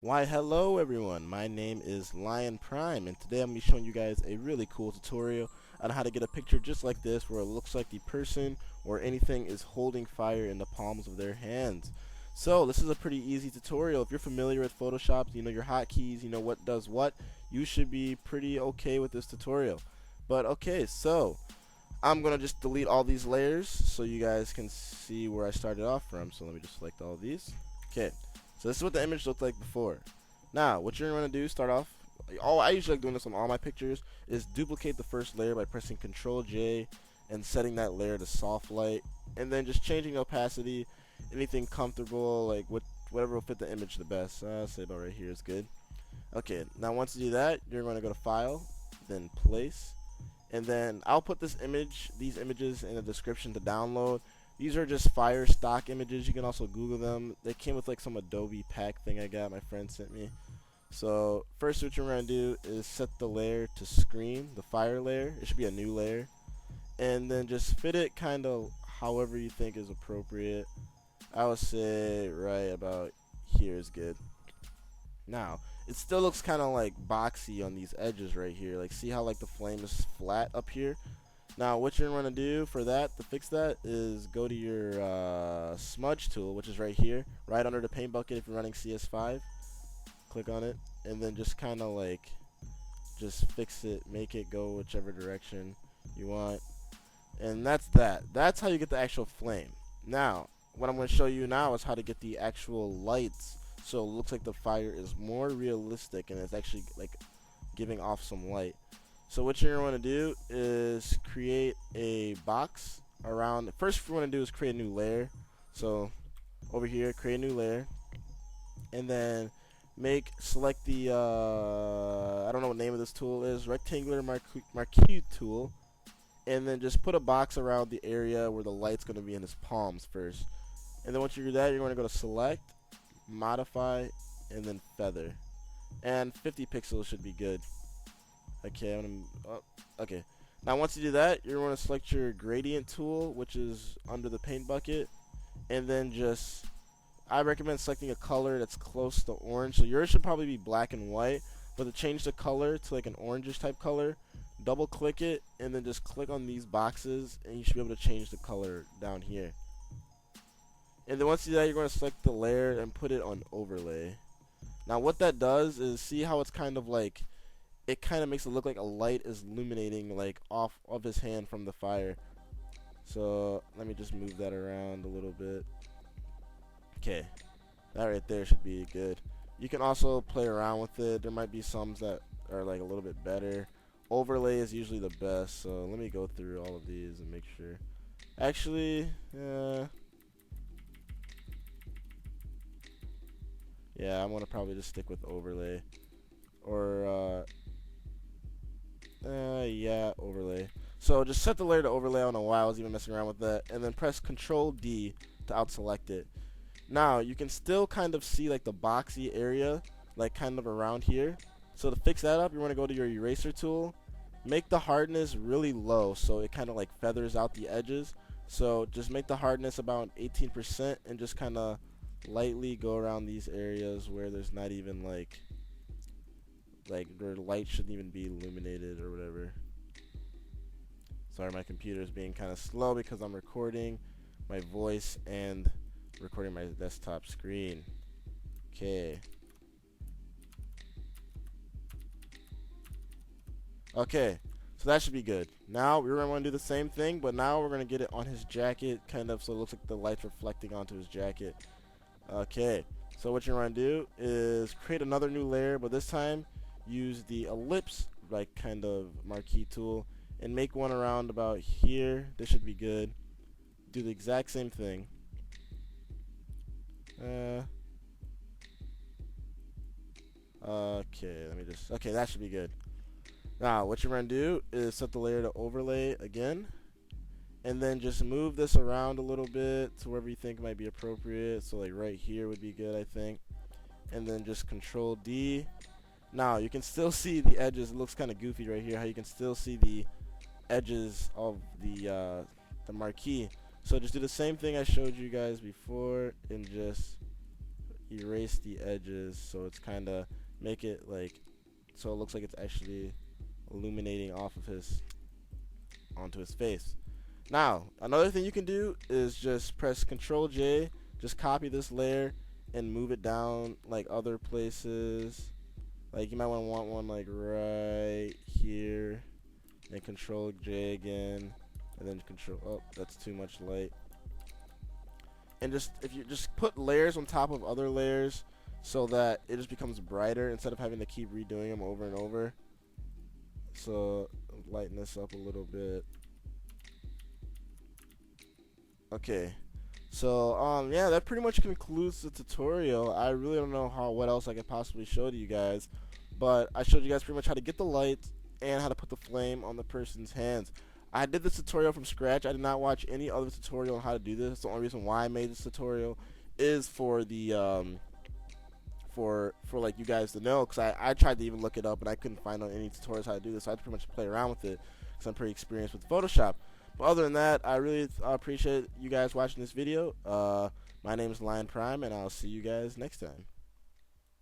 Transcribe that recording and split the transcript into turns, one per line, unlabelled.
Why hello everyone, my name is Lion Prime and today I'm going to be showing you guys a really cool tutorial on how to get a picture just like this where it looks like the person or anything is holding fire in the palms of their hands. So this is a pretty easy tutorial. If you're familiar with Photoshop, you know your hotkeys, you know what does what, you should be pretty okay with this tutorial. But okay, so I'm going to just delete all these layers so you guys can see where I started off from. So let me just select all these. Okay, so this is what the image looked like before. Now, what you're going to do, start off, I usually like doing this on all my pictures, is duplicate the first layer by pressing Control J and setting that layer to soft light, and then just changing the opacity, anything comfortable, like whatever will fit the image the best. Say about right here is good. Okay, now once you do that, you're going to go to File, then Place, and then I'll put these images in the description to download. These are just fire stock images. You can also Google them. They came with like some Adobe pack thing I got. My friend sent me. So first what you're going to do is set the layer to screen, the fire layer. It should be a new layer. And then just fit it kind of however you think is appropriate. I would say right about here is good. Now, it still looks kind of like boxy on these edges right here. Like see how like the flame is flat up here? Now what you're going to do for that, to fix that, is go to your smudge tool, which is right here, right under the paint bucket if you're running CS5. Click on it, and then just kind of like, just fix it, make it go whichever direction you want. And that's that. That's how you get the actual flame. Now, what I'm going to show you now is how to get the actual lights so it looks like the fire is more realistic and it's actually like giving off some light. So what you're going to do is create a box around. First, what you want to do is create a new layer. So over here, create a new layer, and then select the I don't know what name of this tool is, rectangular marquee tool, and then just put a box around the area where the light's going to be in his palms first. And then once you do that, you're going to go to select, modify, and then feather, and 50 pixels should be good. Okay, okay. Now once you do that, you're going to select your gradient tool, which is under the paint bucket, and then I recommend selecting a color that's close to orange. So yours should probably be black and white, but to change the color to like an orangish type color, double click it and then just click on these boxes, and you should be able to change the color down here. And then once you do that, you're going to select the layer and put it on overlay. Now what that does is, see how it's kind of like, it kind of makes it look like a light is illuminating like off of his hand from the fire. So let me just move that around a little bit. Okay, that right there should be good. You can also play around with it. There might be some that are like a little bit better. Overlay is usually the best, so let me go through all of these and make sure. Actually, yeah, I'm gonna probably just stick with overlay. Or yeah, overlay. So just set the layer to overlay. I don't know why I was even messing around with that. And then press Control D to out select it. Now you can still kind of see like the boxy area, like kind of around here. So to fix that up, you want to go to your eraser tool, make the hardness really low so it kind of like feathers out the edges. So just make the hardness about 18% and just kind of lightly go around these areas where there's not even like where light shouldn't even be illuminated or whatever. Sorry, my computer is being kind of slow because I'm recording my voice and recording my desktop screen. Okay. Okay, so that should be good. Now we're going to want to do the same thing, but now we're going to get it on his jacket, kind of, so it looks like the light's reflecting onto his jacket. Okay, so what you're going to do is create another new layer, but this time use the ellipse, like kind of marquee tool, and make one around about here. This should be good. Do the exact same thing. Okay, okay, that should be good. Now, what you're going to do is set the layer to overlay again, and then just move this around a little bit to wherever you think might be appropriate. So like right here would be good, I think. And then just Control D. Now, you can still see the edges. It looks kind of goofy right here, how you can still see the edges of the marquee. So just do the same thing I showed you guys before and just erase the edges so it's kind of make it like so it looks like it's actually illuminating off of his onto his face. Now another thing you can do is just press Ctrl J, just copy this layer and move it down like other places. Like you might want one like right here, and Control J again, and then Control. Oh, that's too much light. And just if you just put layers on top of other layers, so that it just becomes brighter instead of having to keep redoing them over and over. So lighten this up a little bit. Okay. So yeah, that pretty much concludes the tutorial. I really don't know what else I could possibly show to you guys, but I showed you guys pretty much how to get the light and how to put the flame on the person's hands. I did this tutorial from scratch. I did not watch any other tutorial on how to do this. The only reason why I made this tutorial is for the for like you guys to know, because I tried to even look it up and I couldn't find on any tutorials how to do this. So I had to pretty much play around with it because I'm pretty experienced with Photoshop. But other than that, I really appreciate you guys watching this video. My name is Lion Prime, and I'll see you guys next time.